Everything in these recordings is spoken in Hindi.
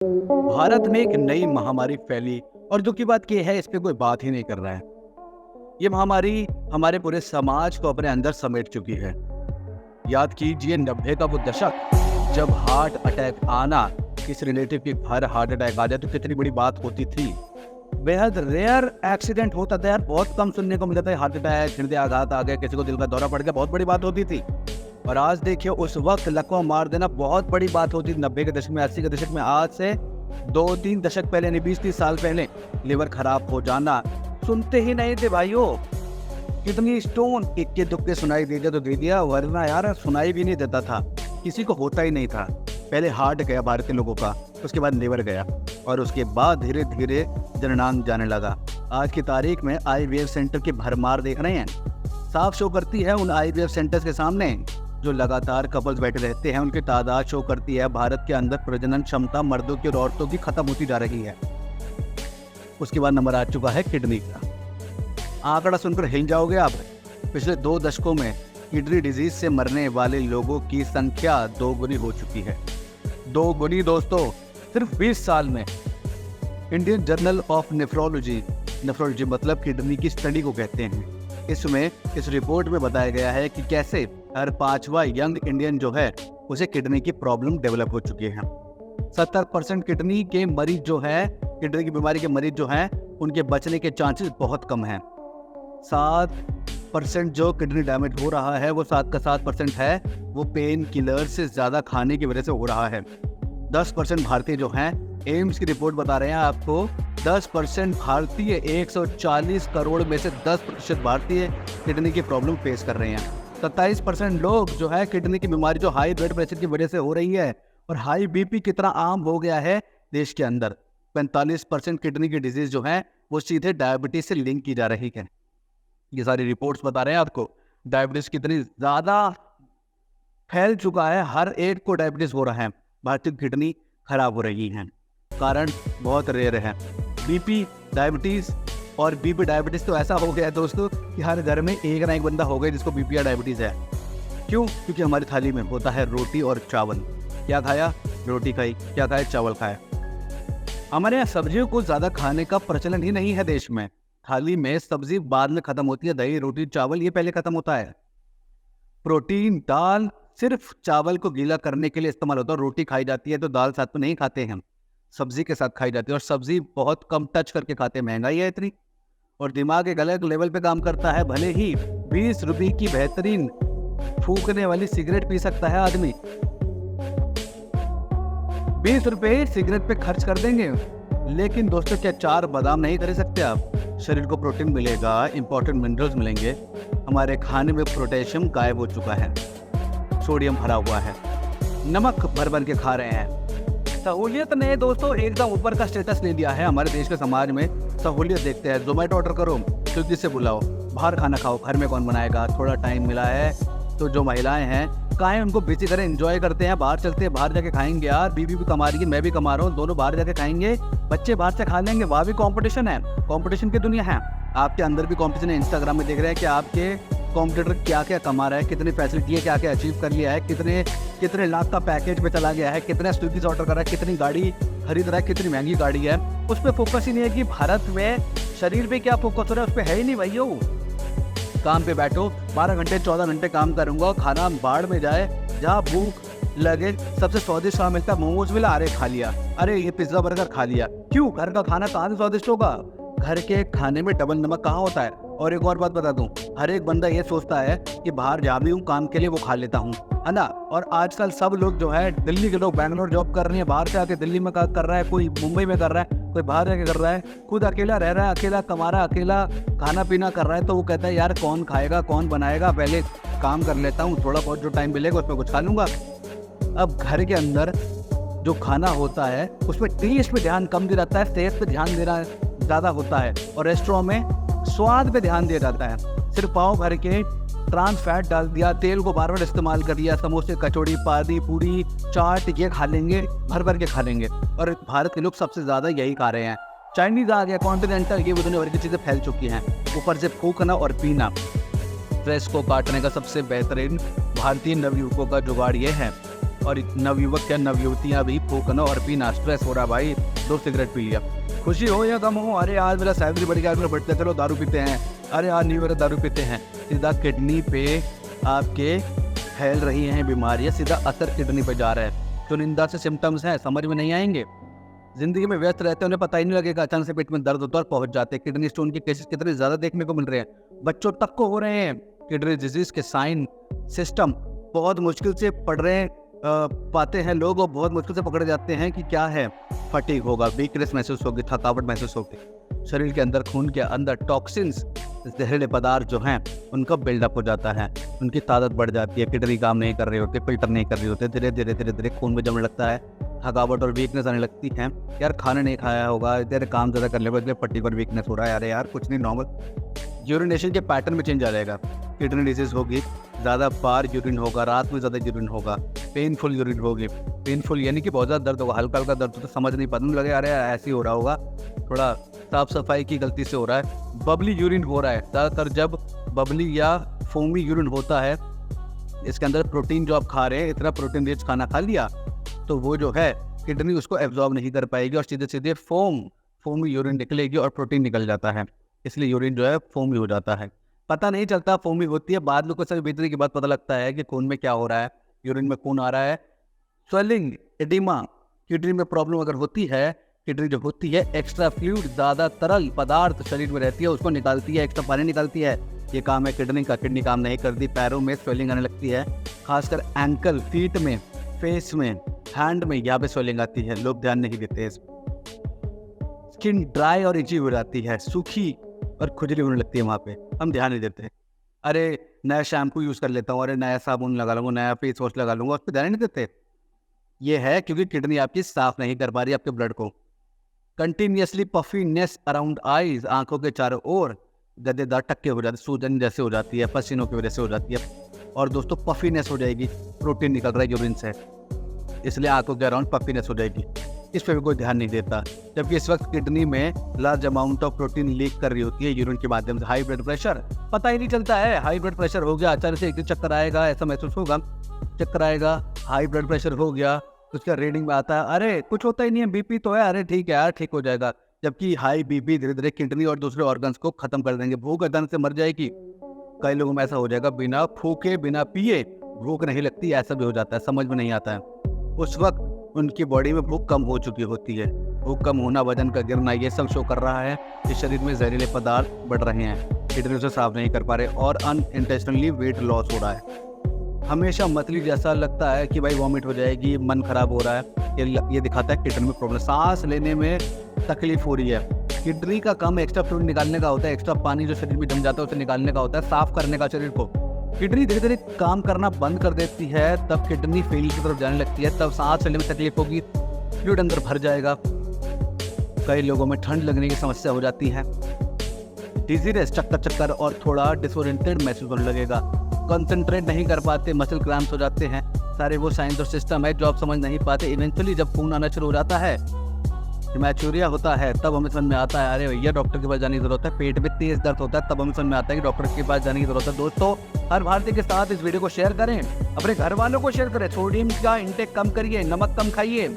भारत में एक नई महामारी फैली और दुख की बात यह है, इस पे कोई बात ही नहीं कर रहा है। ये महामारी हमारे पूरे समाज को अपने अंदर समेट चुकी है। याद कीजिए 90 का वो दशक, जब हार्ट अटैक आना, किसी रिलेटिव के घर हार्ट अटैक आ जाए तो कितनी बड़ी बात होती थी। बेहद रेयर एक्सीडेंट होता था यार, बहुत कम सुनने को मिलता था। हार्ट अटैक, हृदय आघात आ गया, किसी को दिल का दौरा पड़ गया, बहुत बड़ी बात होती थी। और आज देखिए, उस वक्त लकवा मार देना बहुत बड़ी बात होती थी। 90 के दशक में, 80 के दशक में, आज से 2-3 दशक पहले, यानी 20-30 साल पहले लिवर खराब हो जाना सुनते ही नहीं थे भाइयों। कितनी स्टोन इक्के दुक्के सुनाई दे दिया तो दे दिया, वरना यार सुनाई भी नहीं देता था, किसी को होता ही नहीं था। पहले हार्ट गया भारतीय लोगों का, उसके बाद लिवर गया, और उसके बाद धीरे धीरे जननांग जाने लगा। आज की तारीख में IVF सेंटर की भरमार देख रहे हैं। साफ शो करती है उन IVF सेंटर्स के सामने जो लगातार कपल्स बैठे रहते हैं, उनकी तादाद शो करती है भारत के अंदर प्रजनन क्षमता मर्दों की और औरतों की खत्म होती जा रही है। उसके बाद नंबर आ चुका है किडनी का। आंकड़ा सुनकर हिल जाओगे आप। पिछले 2 दशकों में किडनी डिजीज से मरने वाले लोगों की संख्या 2 गुनी हो चुकी है। 2 गुनी दोस्तों, सिर्फ 20 साल में। Indian journal of nephrology, nephrology मतलब किडनी की स्टडी को कहते हैं, इसमें इस रिपोर्ट में बताया गया है कि कैसे हर 5वां यंग इंडियन जो है उसे किडनी की प्रॉब्लम डेवलप हो चुकी है। 70% किडनी के मरीज जो है, किडनी की बीमारी के मरीज जो हैं, उनके बचने के चांसेस बहुत कम हैं। 7% जो किडनी डैमेज हो रहा है, वो 7 का 7% है, वो पेन किलर से ज़्यादा खाने की वजह से हो रहा है। 10% भारतीय जो हैं, एम्स की रिपोर्ट बता रहे हैं आपको, 10% भारतीय, 140 करोड़ में से 10% भारतीय किडनी की प्रॉब्लम फेस कर रहे हैं। 27% लोग जो है किडनी की बीमारी, जो हाई ब्लड प्रेशर की वजह से हो रही है, और हाई BP कितना आम हो गया है देश के अंदर। 45% किडनी की डिजीज जो है वो सीधे डायबिटीज से लिंक की जा रही है। ये सारी रिपोर्ट्स बता रहे हैं आपको डायबिटीज कितनी ज़्यादा फैल चुका है, हर एक को डायबिटीज हो रहा है। भारतीय किडनी खराब हो रही है, कारण बहुत रेयर है। BP डायबिटीज, और BP डायबिटीज तो ऐसा हो गया है दोस्तों कि हर घर में एक ना एक बंदा हो गया जिसको BP या डायबिटीज है। क्यों? क्योंकि हमारी थाली में होता है रोटी और चावल। क्या खाया? रोटी खाई। क्या खाया? चावल खाया। हमारे यहाँ सब्जियों को ज़्यादा खाने का प्रचलन ही नहीं है देश में। थाली में सब्जी बाद में खत्म होती है, दही, रोटी, चावल ये पहले खत्म होता है। प्रोटीन, दाल सिर्फ चावल को गीला करने के लिए इस्तेमाल होता है। रोटी खाई जाती है तो दाल साथ में नहीं खाते हैं, सब्जी के साथ खाई जाती है, और सब्जी बहुत कम टच करके खाते हैं। महंगाई है इतनी, और दिमाग एक अलग लेवल पे काम करता है। भले ही 20 रुपये की बेहतरीन फूकने वाली सिगरेट पी सकता है आदमी, 20 रुपये सिगरेट पे खर्च कर देंगे, लेकिन दोस्तों क्या 4 बादाम नहीं खरीद सकते आप? शरीर को प्रोटीन मिलेगा, इंपॉर्टेंट मिनरल्स मिलेंगे। हमारे खाने में पोटेशियम गायब हो चुका है, सोडियम भरा हुआ है, नमक भर भर के खा रहे हैं। सहूलियत ने दोस्तों एकदम ऊपर का स्टेटस ले लिया है हमारे देश के समाज में। सहूलियत देखते हैं, जोमेटो ऑर्डर करो, स्विगी से बुलाओ, बाहर खाना खाओ, घर में कौन बनाएगा? थोड़ा टाइम मिला है तो जो महिलाएं हैं, कहाँ उनको बिजी करें, एंजॉय करते हैं, बाहर चलते हैं, बाहर जाके खाएंगे यार। बीवी भी कमा रही है, मैं भी कमा रहा हूँ, दोनों बाहर जाके खाएंगे, बच्चे बाहर से खा लेंगे। वहाँ भी कंपटीशन है, कंपटीशन की दुनिया है। आपके अंदर भी कंपटीशन है। इंस्टाग्राम में देख रहे हैं कि आपके कॉम्पिटिटर क्या क्या कमा रहा है, कितनी फैसिलिटी है, क्या क्या अचीव कर लिया है, कितने लाख का पैकेज पे चला गया है, कितने स्विगी से ऑर्डर कर रहा है, कितनी गाड़ी खरीद रहा है, कितनी महंगी गाड़ी है। उस पर फोकस ही नहीं है कि भारत में शरीर पे क्या फोकस हो रहा है, उस पर है ही नहीं भैया। काम पे बैठो, 12 घंटे 14 घंटे काम करूंगा, खाना बाढ़ में जाए, जहाँ भूख लगे। सबसे स्वादिष्ट कहाँ मिलता है? मोमोज मिला, अरे खा लिया, अरे ये पिज्जा बर्गर खा लिया। क्यों? घर का खाना कहाँ से स्वादिष्ट होगा? घर के खाने में डबल नमक कहाँ होता है? और एक और बात बता दूं, हर एक बंदा ये सोचता है कि बाहर जा भी हूँ काम के लिए, वो खा लेता हूँ, है ना। और आजकल सब लोग जो है, दिल्ली के लोग बैंगलोर जॉब कर रहे हैं, बाहर से आके दिल्ली में कर रहा है, कोई मुंबई में कर रहा है, कोई बाहर जाके कर रहा है, खुद अकेला रह रहा है, अकेला कमा रहा है, अकेला खाना पीना कर रहा है। तो वो कहता है यार कौन खाएगा, कौन बनाएगा, पहले काम कर लेता हूँ, थोड़ा बहुत जो टाइम मिलेगा उसमें कुछ खा लूँगा। अब घर के अंदर जो खाना होता है उसमें टेस्ट पे ध्यान कम दिया जाता है, सेहत पे ध्यान देना ज़्यादा होता है, और रेस्टोरेंट में स्वाद पे ध्यान दिया जाता है। सिर्फ पाव भर के ट्रांस फैट डाल दिया, तेल को बार बार इस्तेमाल कर दिया, समोसे, कचौड़ी, पानी पूरी, चाट ये खा लेंगे, भर भर के खा लेंगे। और भारत के लोग सबसे ज़्यादा यही खा रहे हैं। चाइनीज़ आ गया, कॉन्टिनेंटल, ये दुनिया भर की चीज़ें फैल चुकी हैं। ऊपर से फूकना और पीना। स्ट्रेस को काटने का सबसे बेहतरीन भारतीय नवयुवकों का जुगाड़ ये है और नवयुवक क्या नवयुवतियाँ भी फूकना और पीना, स्ट्रेस हो रहा भाई, 2 सिगरेट पी लिया, खुशी हो या गम हो, अरे आज मेरा सैलरी बढ़ गया, आज मेरा बढ़ते, चलो दारू पीते हैं, अरे आज न्यू ईयर दारू पीते हैं, सीधा किडनी पे आपके फैल रही हैं बीमारियाँ, सीधा असर किडनी पे जा रहा है। चुनिंदा से सिम्टम्स हैं, समझ में नहीं आएंगे, जिंदगी में व्यस्त रहते हैं, उन्हें पता ही नहीं लगेगा, अचानक से पेट में दर्द होता है और पहुंच जाते हैं। किडनी स्टोन के केसेस कितने ज़्यादा देखने को मिल रहे हैं, बच्चों तक को हो रहे हैं। किडनी डिजीज़ के साइन सिस्टम बहुत मुश्किल से पढ़ रहे हैं, पाते हैं लोग, और बहुत मुश्किल से पकड़े जाते हैं कि क्या है। फटीग होगा, वीकनेस महसूस होगी, थकावट महसूस होगी, शरीर के अंदर, खून के अंदर टॉक्सिन्स, जहरीले पदार्थ जो हैं उनका बिल्डअप हो जाता है, उनकी ताकत बढ़ जाती है, किडनी काम नहीं कर रहे होते, फिल्टर नहीं कर रहे होते, धीरे धीरे धीरे धीरे खून में जमने लगता है, थकावट और वीकनेस आने लगती है। यार खाना नहीं खाया होगा, इधर काम ज़्यादा कर ले, फटीग और वीकनेस हो रहा है, अरे यार कुछ नहीं, नॉर्मल। यूरिनेशन के पैटर्न में चेंज आ जाएगा, किडनी डिजीज़ होगी, ज़्यादा बार यूरिन होगा, रात में ज़्यादा यूरिन होगा, पेनफुल यूरिन होगी, पेनफुल यानी कि बहुत ज़्यादा दर्द होगा, हल्का हल्का दर्द तो समझ नहीं पता लगे, अरे ऐसे ही हो रहा होगा, थोड़ा साफ सफाई की गलती से हो रहा है। बबली यूरिन हो रहा है, ज़्यादातर जब बबली या फोमी यूरिन होता है, इसके अंदर प्रोटीन जो आप खा रहे हैं, इतना प्रोटीन रिच खाना खा लिया तो वो जो है किडनी उसको एब्जॉर्ब नहीं कर पाएगी और सीधे सीधे फोमी यूरिन निकलेगी और प्रोटीन निकल जाता है, इसलिए यूरिन जो है फोमी हो जाता है। पता नहीं चलता फोमी होती है, बाद में कुछ समय बीतने के बाद पता लगता है कि खून में क्या हो रहा है, यूरिन में खून आ रहा है। स्वेलिंग, एडिमा, किडनी में प्रॉब्लम अगर होती है, किडनी जो होती है एक्स्ट्रा फ्लूइड, ज़्यादा तरल पदार्थ शरीर में रहती है, उसको निकालती है, एक्स्ट्रा पानी निकालती है, ये काम है किडनी का। किडनी काम नहीं करती, पैरों में स्वेलिंग आने लगती है, खासकर एंकल, फीट में, फेस में, हैंड में, यहाँ पे स्वेलिंग आती है, लोग ध्यान नहीं देते हैं। स्किन ड्राई और इची हो जाती है, सूखी और खुजली होने लगती है, वहाँ पे हम ध्यान नहीं देते। अरे नया शैम्पू यूज़ कर लेता हूँ, अरे नया साबुन लगा लूँगा, नया फेस वॉश लगा लूँगा, उस पर ध्यान नहीं देते। ये है क्योंकि किडनी आपकी साफ नहीं कर पा रही आपके ब्लड को। कंटिन्यूसली पफीनेस अराउंड आईज, आंखों के चारों ओर गद्देदार टक्के हो जाते, सूजन जैसे हो जाती है, पसीनों की वजह से हो जाती है। और दोस्तों पफीनेस हो जाएगी, प्रोटीन निकल रहा है यूरिन से, इसलिए आंखों के अराउंड पफीनेस हो जाएगी, इस पर भी कोई ध्यान नहीं देता। जबकि इस वक्त किडनी में large amount of protein leak कर रही होती है यूरिन के माध्यम से। हाई ब्लड प्रेशर, पता ही नहीं चलता है, हाई ब्लड प्रेशर हो गया, अचानक से एक दिन चक्कर आएगा, ऐसा महसूस होगा, चक्कर आएगा, हाई ब्लड प्रेशर हो गया, उसका रीडिंग में आता है, अरे कुछ होता ही नहीं है, बीपी तो है, अरे ठीक है यार ठीक हो जाएगा। जबकि हाई बीपी धीरे धीरे किडनी और दूसरे ऑर्गन्स को खत्म कर देंगे, भूख अचानक से मर जाएगी। कई लोगों में ऐसा हो जाएगा, बिना फूके बिना पिए भूख नहीं लगती, ऐसा भी हो जाता है, समझ में नहीं आता है। उस वक्त उनकी बॉडी में भूख कम हो चुकी होती है, भूख कम होना, वजन का गिरना, ये सब शो कर रहा है कि शरीर में जहरीले पदार्थ बढ़ रहे हैं, किडनी उसे साफ नहीं कर पा रहे और अनइंटेंशनली वेट लॉस हो रहा है। हमेशा मतली जैसा लगता है कि भाई वॉमिट हो जाएगी, मन खराब हो रहा है, ये दिखाता है किडनी में प्रॉब्लम। सांस लेने में तकलीफ हो रही है, किडनी का काम एक्स्ट्रा फ्लूइड निकालने का होता है, एक्स्ट्रा पानी जो शरीर में जम जाता है उसे निकालने का होता है, साफ करने का शरीर को। किडनी धीरे धीरे काम करना बंद कर देती है, तब किडनी फेल की तरफ जाने लगती है, तब सांस लेने में तकलीफ होगी, फ्लूइड अंदर भर जाएगा। कई लोगों में ठंड लगने की समस्या हो जाती है, डिजीनेस, चक्कर और थोड़ा डिसोरिएंटेड महसूस होने लगेगा, कंसंट्रेट नहीं कर पाते, मसल क्रैम्प्स हो जाते हैं। सारे वो साइंस और सिस्टम है जो आप समझ नहीं पाते। इवेंचुअली जब खून आना शुरू हो जाता है, मैचूरिया होता है, तब हमें समझ में आता है, अरे भैया डॉक्टर के पास जाने की जरूरत है। पेट में तेज दर्द होता है, तब हमें समझ में आता है कि डॉक्टर के पास जाने की जरूरत है। दोस्तों हर भारतीय के साथ इस वीडियो को शेयर करें, अपने घर वालों को शेयर करें, सोडियम का इंटेक कम करिए, नमक कम खाइए,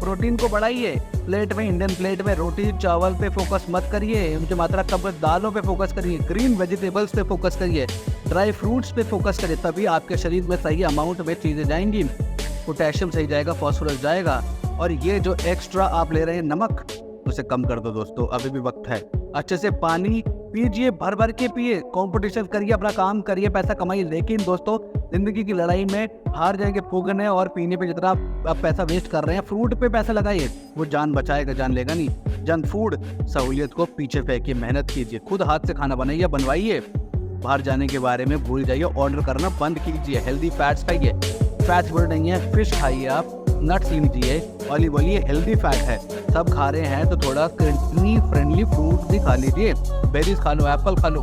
प्रोटीन को बढ़ाइए, प्लेट में, इंडियन प्लेट में रोटी चावल पे फोकस मत करिए, उनकी मात्रा कम, दालों पे फोकस करिए, ग्रीन वेजिटेबल्स पे फोकस करिए, ड्राई फ्रूट्स पे फोकस करिए, तभी आपके शरीर में सही अमाउंट में चीज़ें जाएंगी, पोटेशियम सही जाएगा, फॉस्फोरस जाएगा। और ये जो एक्स्ट्रा आप ले रहे हैं नमक, उसे कम कर दो दोस्तों, अभी भी वक्त है। अच्छे से पानी पीजिए, भर भर के पिए, कंपटीशन करिए, अपना काम करिए, पैसा कमाइए। लेकिन दोस्तों जिंदगी की लड़ाई में हार जाएंगे फूकने और पीने पे, जितना आप पैसा वेस्ट कर रहे हैं, फ्रूट पे पैसा लगाइए, वो जान बचाएगा, जान लेगा नहीं। जंक फूड सहूलियत को पीछे फेंकिए, मेहनत कीजिए, खुद हाथ से खाना बनाइए, बनवाइए, बाहर जाने के बारे में भूल जाइए, ऑर्डर करना बंद कीजिए, हेल्दी फैट्स खाइए, फैट्स वर्ड नहीं है, फिश खाइए, आप नट्स लीजिए, ऑलिव ऑयल ये हेल्दी फैट है, सब खा रहे हैं तो थोड़ा किडनी फ्रेंडली फ्रूट भी खा लीजिए, बेरीज खा लो, एप्पल खा लो,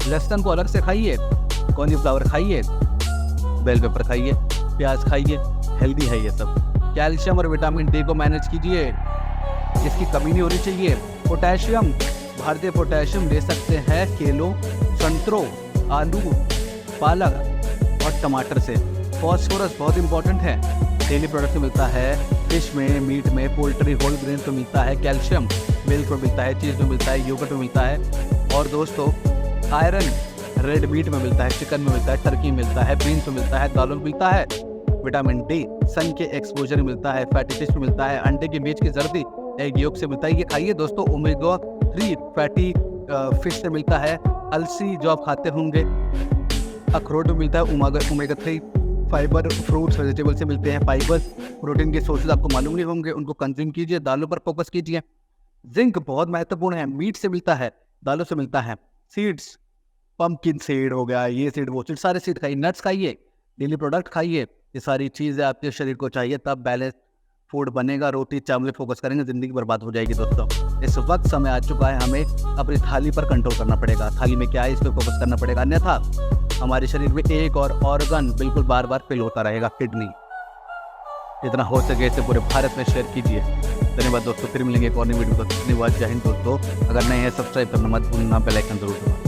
लहसुन को अलग से खाइए, कॉलीफ्लावर खाइए, बेल पेपर खाइए, प्याज खाइए, हेल्दी है ये सब। कैल्शियम और विटामिन डी को मैनेज कीजिए, इसकी कमी नहीं होनी चाहिए। पोटेशियम, भारतीय पोटेशियम ले सकते हैं केलों, संतरों, आलू, पालक और टमाटर से। फॉस्फोरस बहुत इंपॉर्टेंट है, डेयरी प्रोडक्ट में मिलता है फिश में, मीट में, पोल्ट्री, होल ग्रेन में मिलता है कैल्शियम, मिल्क में मिलता है, चीज़ में मिलता है, योगर्ट में मिलता है। और दोस्तों आयरन रेड मीट में मिलता है, चिकन में मिलता है, टर्की में मिलता है, बीन्स में मिलता है, दालों में मिलता है। विटामिन डी सन के एक्सपोजर में मिलता है, फैटी फिश में मिलता है, अंडे के बीज की जर्दी एग योग से मिलता है। ये खाइए दोस्तों। ओमेगा 3 फैटी फिश से मिलता है, अलसी जो आप खाते होंगे, अखरोट में मिलता है ओमेगा 3, फाइबर फ्रूट्स वेजिटेबल से मिलते हैं, फाइबर प्रोटीन के सोर्सेज आपको मालूम नहीं होंगे, उनको कंज्यूम कीजिए, दालों पर फोकस कीजिए। जिंक बहुत महत्वपूर्ण है, मीट से मिलता है, दालों से मिलता है, सीड्स पंपकिन सीड हो गया, ये सीड वो सीड, सारे सीड खाइए, नट्स खाइए, डेली प्रोडक्ट खाइए। ये सारी चीज़ें आपके शरीर को चाहिए, तब बैलेंस फूड बनेगा। रोटी चावल फोकस करेंगे, ज़िंदगी बर्बाद हो जाएगी दोस्तों। इस वक्त समय आ चुका है, हमें अपनी थाली पर कंट्रोल करना पड़ेगा। थाली में क्या है, इस पर फोकस करना पड़ेगा, अन्यथा हमारे शरीर में एक और ऑर्गन बिल्कुल बार बार फेल होता रहेगा, किडनी। जितना हो सके इसे पूरे भारत में शेयर कीजिए। धन्यवाद दोस्तों, फिर मिलेंगे एक और नई वीडियो को। धन्यवाद, जय हिंद दोस्तों। अगर नए हैं सब्सक्राइब करना मत भूलना, बेल आइकन जरूर दबाना।